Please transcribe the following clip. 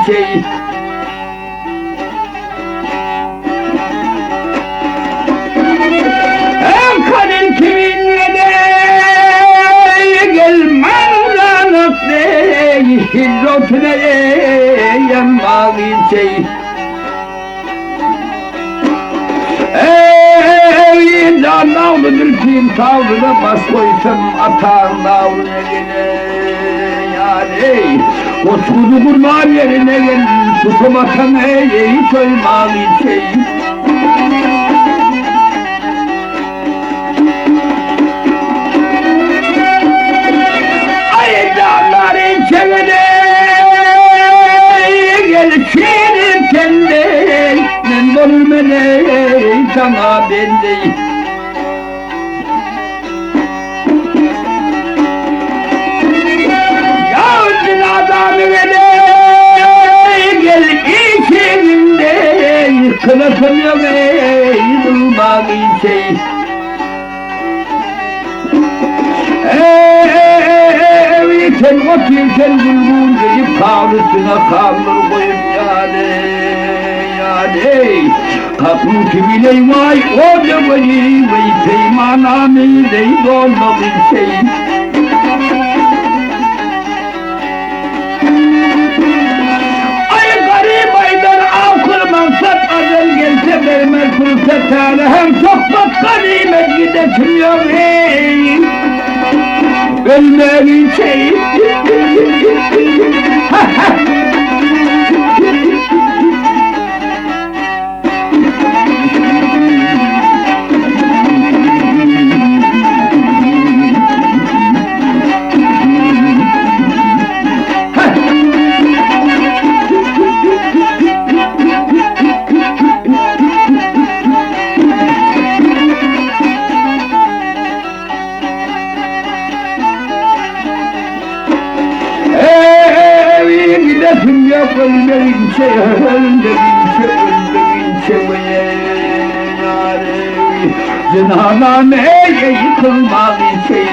şey. Kadın kiminle de gelmez de hillotune yanmaz şey. Can navludur kim tavrına bas koysam atar navlu eline. Yani koçkudu kurban yerine gel tutum atan hiç olmaz şey. Çevede gel şirin kendi dolmene sana belli. Yağcın adamı gel içimde kılıfım yok durmaz şey. Sen oturken bulbul deyip kavrusuna kavrur koyup yani kapı kibile vay o da vay peymanami değil olmadı şey. Ay garip aydan av kırmansat azel gelse vermez fırsatane hem çok bak ganimet gidesim yok hey. Ölmenin şeyi ölmeyin şey, zinana neye yıkılmaz şey.